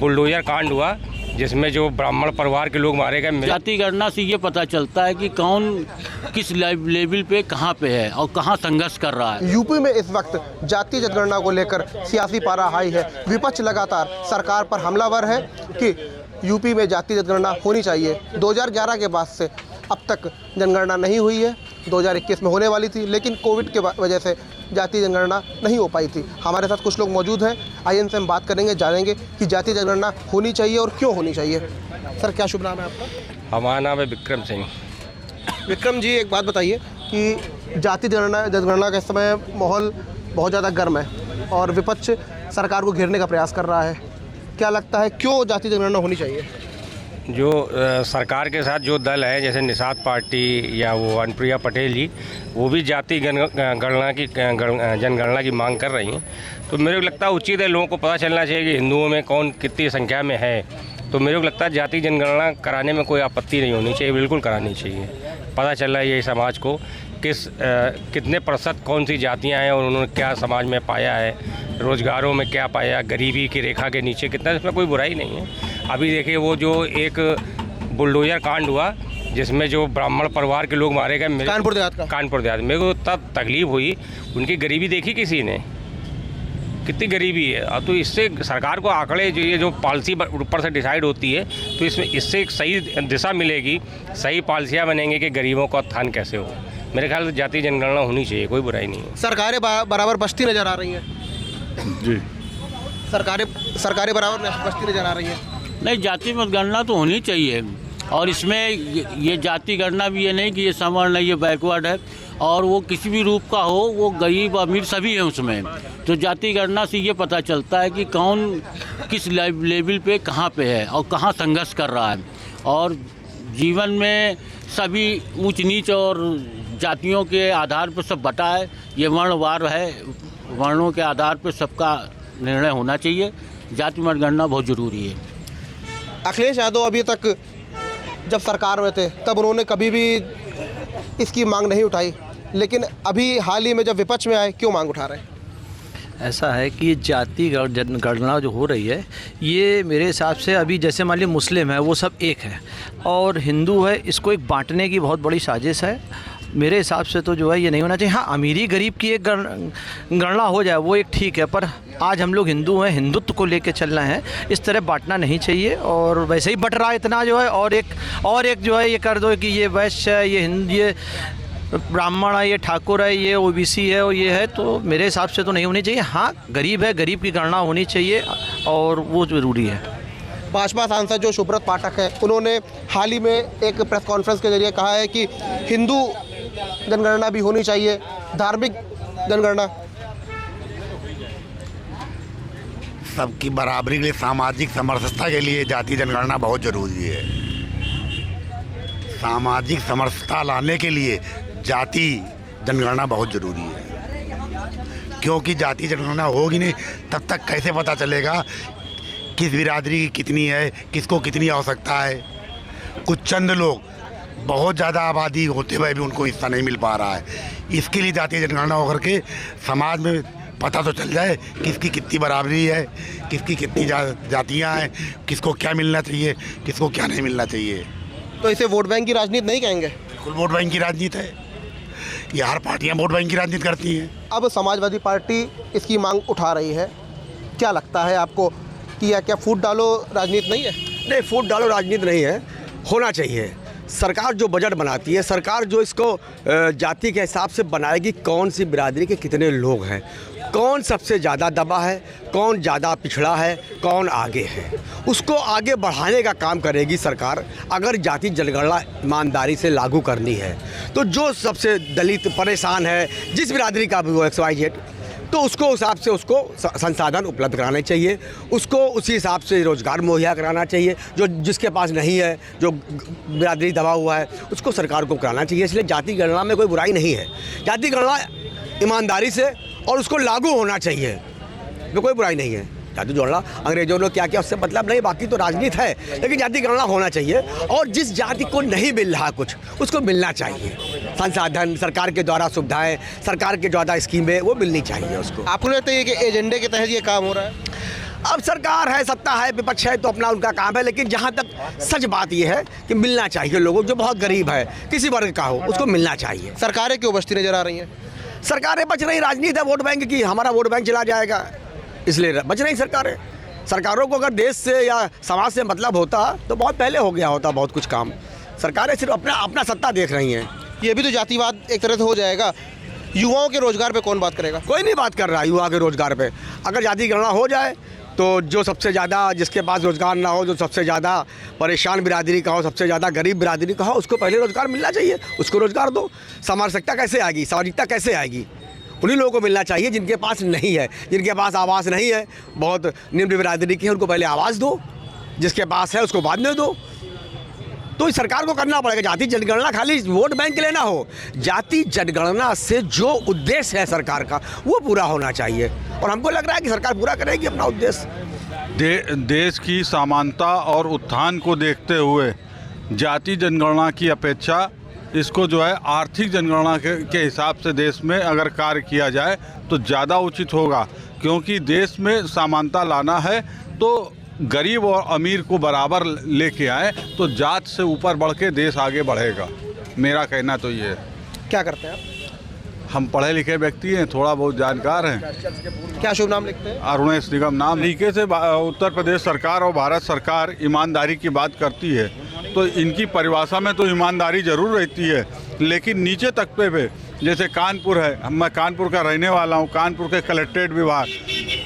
Bulldozer कांड हुआ जिसमें जो ब्राह्मण परिवार के लोग मारे गए। जाति गणना से ये पता चलता है कि कौन किस लेवल पे कहाँ पे है और कहाँ संघर्ष कर रहा है। यूपी में इस वक्त जाति जनगणना को लेकर सियासी पारा हाई है। विपक्ष लगातार सरकार पर हमलावर है कि यूपी में जाति जनगणना होनी चाहिए। 2011 के बाद से अब तक जनगणना नहीं हुई है। 2021 में होने वाली थी, लेकिन कोविड के वजह से जाति जनगणना नहीं हो पाई थी। हमारे साथ कुछ लोग मौजूद हैं, आइए इनसे हम बात करेंगे, जानेंगे कि जाति जनगणना होनी चाहिए और क्यों होनी चाहिए। सर, क्या शुभ नाम है आपका? हमारा नाम है विक्रम सिंह। विक्रम जी, एक बात बताइए कि जाति जनगणना के समय माहौल बहुत ज़्यादा गर्म है और विपक्ष सरकार को घेरने का प्रयास कर रहा है। क्या लगता है क्यों जाति जनगणना होनी चाहिए? जो सरकार के साथ जो दल है, जैसे निषाद पार्टी या वो अनुप्रिया पटेल जी, वो भी जाति जनगणना की मांग कर रही हैं। तो मेरे को लगता है उचित है, लोगों को पता चलना चाहिए कि हिंदुओं में कौन कितनी संख्या में है। तो मेरे को लगता है जाति जनगणना कराने में कोई आपत्ति नहीं होनी चाहिए, बिल्कुल करानी चाहिए। पता चल रहा है ये समाज को कितने प्रतिशत कौन सी जातियां हैं और उन्होंने क्या समाज में पाया है, रोज़गारों में क्या पाया, गरीबी की रेखा के नीचे कितना, इसमें कोई बुराई नहीं है। अभी देखिए वो जो एक बुलडोजर कांड हुआ जिसमें जो ब्राह्मण परिवार के लोग मारे गए, कानपुर देहात, मेरे को तब तकलीफ हुई। उनकी गरीबी देखी किसी ने, कितनी गरीबी है। अब तो इससे सरकार को आंकड़े जो ये जो पॉलिसी ऊपर से डिसाइड होती है, तो इससे एक सही दिशा मिलेगी, सही पॉलिसियाँ बनेंगे कि गरीबों का उत्थान कैसे हो। मेरे ख्याल से जाति जनगणना होनी चाहिए, कोई बुराई नहीं है। सरकारें बराबर बचती नजर आ रही हैं जी, सरकारें बराबर बचती नजर आ रही हैं। नहीं, जाति मतगणना तो होनी चाहिए और इसमें ये जाति गणना भी ये नहीं कि ये सवर्ण है, ये बैकवर्ड है, और वो किसी भी रूप का हो, वो गरीब अमीर सभी है उसमें। तो जाति गणना से ये पता चलता है कि कौन किस लेवल पे कहाँ पे है और कहाँ संघर्ष कर रहा है। और जीवन में सभी ऊंच नीच और जातियों के आधार पर सब बटा है। ये वर्णवार है, वर्णों के आधार पर सबका निर्णय होना चाहिए। जाति मतगणना बहुत ज़रूरी है। अखिलेश यादव अभी तक जब सरकार में थे तब उन्होंने कभी भी इसकी मांग नहीं उठाई, लेकिन अभी हाल ही में जब विपक्ष में आए, क्यों मांग उठा रहे हैं? ऐसा है कि जाति जनगणना जो हो रही है, ये मेरे हिसाब से अभी जैसे मान लीजिए मुस्लिम है वो सब एक है और हिंदू है, इसको एक बांटने की बहुत बड़ी साजिश है। मेरे हिसाब से तो जो है ये नहीं होना चाहिए। हाँ, अमीरी गरीब की एक गणना हो जाए वो एक ठीक है, पर आज हम लोग हिंदू हैं, हिंदुत्व को लेके चलना है, इस तरह बांटना नहीं चाहिए। और वैसे ही बट रहा है इतना जो है, और एक जो है ये कर दो कि ये वैश्य है, ये ब्राह्मण है, ये ठाकुर है, ये ओबीसी है और ये है, तो मेरे हिसाब से तो नहीं होनी चाहिए। हाँ, गरीब है, गरीब की गणना होनी चाहिए और वो ज़रूरी है। भाजपा सांसद जो सुब्रत पाठक है, उन्होंने हाल ही में एक प्रेस कॉन्फ्रेंस के जरिए कहा है कि हिंदू जनगणना भी होनी चाहिए, धार्मिक जनगणना। सबकी बराबरी के लिए, सामाजिक समरसता के लिए जाति जनगणना बहुत ज़रूरी है। सामाजिक समरसता लाने के लिए जाति जनगणना बहुत ज़रूरी है, क्योंकि जाति जनगणना होगी नहीं तब तक कैसे पता चलेगा किस बिरादरी की कितनी है, किसको कितनी आवश्यकता है। कुछ चंद लोग, बहुत ज़्यादा आबादी होते हुए भी उनको हिस्सा नहीं मिल पा रहा है। इसके लिए जातीय जनगणना होकर के समाज में पता तो चल जाए किसकी कितनी बराबरी है, किसकी कितनी जातियाँ हैं, किसको क्या मिलना चाहिए, किसको क्या नहीं मिलना चाहिए। तो इसे वोट बैंक की राजनीति नहीं कहेंगे? बिल्कुल वोट बैंक की राजनीति है, ये हर पार्टियाँ वोट बैंक की राजनीति करती हैं। अब समाजवादी पार्टी इसकी मांग उठा रही है, क्या लगता है आपको कि क्या फूट डालो राजनीति नहीं है? नहीं, फूट डालो राजनीति नहीं है, होना चाहिए। सरकार जो बजट बनाती है, सरकार जो इसको जाति के हिसाब से बनाएगी, कौन सी बिरादरी के कितने लोग हैं, कौन सबसे ज़्यादा दबा है, कौन ज़्यादा पिछड़ा है, कौन आगे है, उसको आगे बढ़ाने का काम करेगी सरकार। अगर जाति जनगणना ईमानदारी से लागू करनी है तो जो सबसे दलित परेशान है, जिस बिरादरी का भी वो XYZ, तो उसको हिसाब से उसको संसाधन उपलब्ध कराने चाहिए, उसको उसी हिसाब से रोज़गार मुहैया कराना चाहिए। जो जिसके पास नहीं है, जो बिरादरी दबा हुआ है, उसको सरकार को कराना चाहिए। इसलिए जाति गणना में कोई बुराई नहीं है। जाति गणना ईमानदारी से और उसको लागू होना चाहिए, में कोई बुराई नहीं है। जाति गणना अंग्रेजों ने क्या किया उससे मतलब नहीं, बाकी तो राजनीति है, लेकिन जाति गणना होना चाहिए। और जिस जाति को नहीं मिल रहा कुछ, उसको मिलना चाहिए। संसाधन, सरकार के द्वारा सुविधाएं, सरकार के द्वारा स्कीमें, वो मिलनी चाहिए उसको। आपको लगता है कि एजेंडे के तहत ये काम हो रहा है? अब सरकार है, सत्ता है, विपक्ष है, तो अपना उनका काम है। लेकिन जहाँ तक सच बात यह है कि मिलना चाहिए लोगों, जो बहुत गरीब है, किसी वर्ग का हो, उसको मिलना चाहिए। सरकारें क्यों बचती नजर आ रही हैं? सरकारें बच रही, राजनीति है वोट बैंक की, हमारा वोट बैंक चला जाएगा, इसलिए बच रही सरकारें। सरकारों को अगर देश से या समाज से मतलब होता तो बहुत पहले हो गया होता बहुत कुछ काम। सरकारें सिर्फ अपना सत्ता देख रही हैं। ये भी तो जातिवाद एक तरह से हो जाएगा। युवाओं के रोजगार पे कौन बात करेगा? कोई नहीं बात कर रहा युवा के रोजगार पे। अगर जाति गणना हो जाए तो जो सबसे ज़्यादा, जिसके पास रोजगार ना हो, जो सबसे ज़्यादा परेशान बिरादरी का हो, सबसे ज़्यादा गरीब बिरादरी का हो, उसको पहले रोजगार मिलना चाहिए, उसको रोजगार दो। सामाजिकता कैसे आएगी, सामाजिकता कैसे आएगी? उन्हीं लोगों को मिलना चाहिए जिनके पास नहीं है, जिनके पास आवास नहीं है, बहुत निम्न बिरादरी की है, उनको पहले आवास दो, जिसके पास है उसको बाद में दो। तो इस सरकार को करना पड़ेगा। जाति जनगणना खाली वोट बैंक लेना हो, जाति जनगणना से जो उद्देश्य है सरकार का वो पूरा होना चाहिए, और हमको लग रहा है कि सरकार पूरा करेगी अपना उद्देश्य। देश की समानता और उत्थान को देखते हुए जाति जनगणना की अपेक्षा इसको जो है आर्थिक जनगणना के हिसाब से देश में अगर कार्य किया जाए तो ज़्यादा उचित होगा, क्योंकि देश में समानता लाना है तो गरीब और अमीर को बराबर लेके आए तो जात से ऊपर बढ़ के देश आगे बढ़ेगा। मेरा कहना तो ये है। क्या करते हैं आप? हम पढ़े लिखे व्यक्ति हैं, थोड़ा बहुत जानकार हैं। क्या शुभ नाम लिखते हैं? अरुणेश निगम नाम। तरीके से उत्तर प्रदेश सरकार और भारत सरकार ईमानदारी की बात करती है, तो इनकी परिभाषा में तो ईमानदारी जरूर रहती है, लेकिन नीचे तक पे जैसे कानपुर है, मैं कानपुर का रहने वाला हूँ, कानपुर के कलेक्ट्रेट विभाग,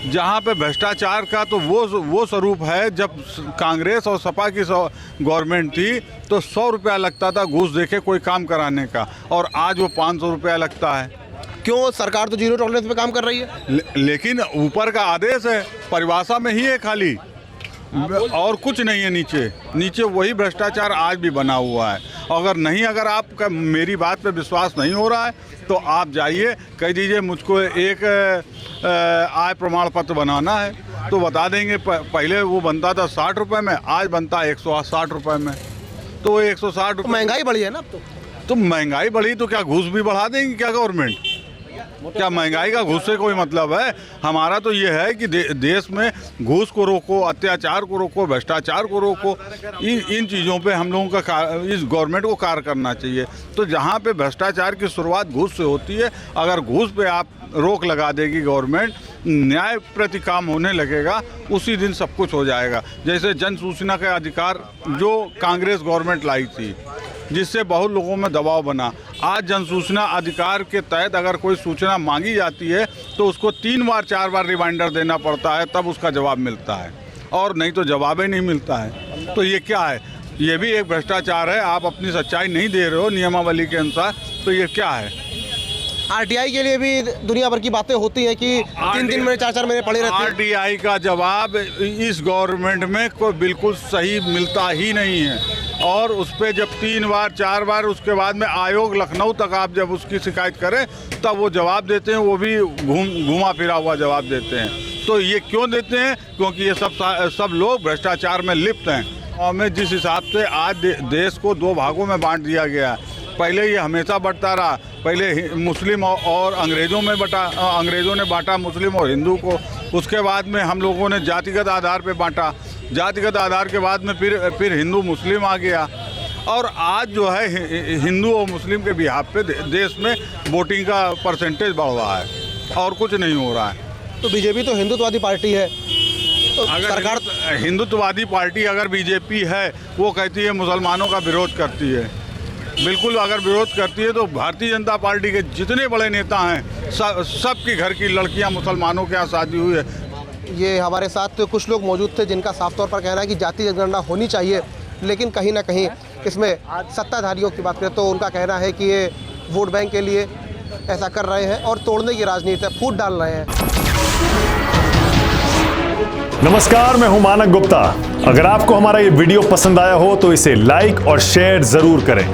जहाँ पे भ्रष्टाचार का तो वो स्वरूप है। जब कांग्रेस और सपा की गवर्नमेंट थी तो 100 रुपया लगता था घूस देके कोई काम कराने का, और आज वो 500 रुपया लगता है। क्यों? सरकार तो जीरो टॉलरेंस पे काम कर रही है। लेकिन ऊपर का आदेश है, परिभाषा में ही है खाली, और कुछ नहीं है। नीचे वही भ्रष्टाचार आज भी बना हुआ है। अगर आपका मेरी बात पे विश्वास नहीं हो रहा है तो आप जाइए, कह दीजिए मुझको एक आय प्रमाण पत्र बनाना है, तो बता देंगे। पहले वो बनता था 60 रुपये में, आज बनता है 160 रुपये में। तो वो 160 रुपये, महंगाई बढ़ी है ना अब तो महंगाई बढ़ी तो क्या घूस भी बढ़ा देंगी क्या गवर्नमेंट? क्या महंगाई का घूस से कोई मतलब है? हमारा तो ये है कि देश में घूस को रोको, अत्याचार को रोको, भ्रष्टाचार को रोको। इन चीज़ों पे हम लोगों का इस गवर्नमेंट को कार्य करना चाहिए। तो जहाँ पे भ्रष्टाचार की शुरुआत घूस से होती है, अगर घूस पे आप रोक लगा देगी गवर्नमेंट, न्याय प्रति काम होने लगेगा, उसी दिन सब कुछ हो जाएगा। जैसे जन सूचना का अधिकार जो कांग्रेस गवर्नमेंट लाई थी, जिससे बहुत लोगों में दबाव बना, आज जन सूचना अधिकार के तहत अगर कोई सूचना मांगी जाती है तो उसको 3 बार 4 बार रिमाइंडर देना पड़ता है, तब उसका जवाब मिलता है, और नहीं तो जवाब ही नहीं मिलता है। तो ये क्या है? ये भी एक भ्रष्टाचार है। आप अपनी सच्चाई नहीं दे रहे हो नियमावली के अनुसार, तो ये क्या है? आरटीआई के लिए भी दुनिया भर की बातें होती हैं कि 3 महीने 4 महीने पड़े रहते हैं। आरटीआई का जवाब इस गवर्नमेंट में कोई बिल्कुल सही मिलता ही नहीं है, और उस पर जब 3 बार 4 बार उसके बाद में आयोग लखनऊ तक आप जब उसकी शिकायत करें तब वो जवाब देते हैं, वो भी घुमा फिरा हुआ जवाब देते हैं। तो ये क्यों देते हैं? क्योंकि ये सब लोग भ्रष्टाचार में लिप्त हैं। और में जिस हिसाब से आज देश को 2 भागों में बांट दिया गया है, पहले ये हमेशा बढ़ता रहा। पहले मुस्लिम और अंग्रेज़ों ने बांटा मुस्लिम और हिंदू को, उसके बाद में हम लोगों ने जातिगत आधार पे बांटा, जातिगत आधार के बाद में फिर हिंदू मुस्लिम आ गया, और आज जो है हिंदू और मुस्लिम के बिहाफ पे देश में वोटिंग का परसेंटेज बढ़ रहा है, और कुछ नहीं हो रहा है। तो बीजेपी तो हिंदुत्ववादी पार्टी है, तो अगर सरकार हिंदुत्ववादी पार्टी अगर बीजेपी है, वो कहती है मुसलमानों का विरोध करती है। बिल्कुल, अगर विरोध करती है तो भारतीय जनता पार्टी के जितने बड़े नेता हैं सबके घर की लड़कियां मुसलमानों के यहाँ शादी हुई है। ये हमारे साथ तो कुछ लोग मौजूद थे जिनका साफ तौर पर कहना है कि जाति जनगणना होनी चाहिए, लेकिन कहीं ना कहीं इसमें सत्ताधारियों की बात करें तो उनका कहना है कि ये वोट बैंक के लिए ऐसा कर रहे हैं और तोड़ने की राजनीति है, फूट डाल रहे हैं। नमस्कार, मैं हूं मानक गुप्ता। अगर आपको हमारा ये वीडियो पसंद आया हो तो इसे लाइक और शेयर जरूर करें,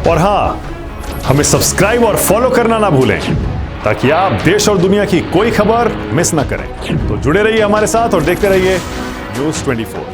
और हां, हमें सब्सक्राइब और फॉलो करना ना भूलें ताकि आप देश और दुनिया की कोई खबर मिस ना करें। तो जुड़े रहिए हमारे साथ और देखते रहिए News 24।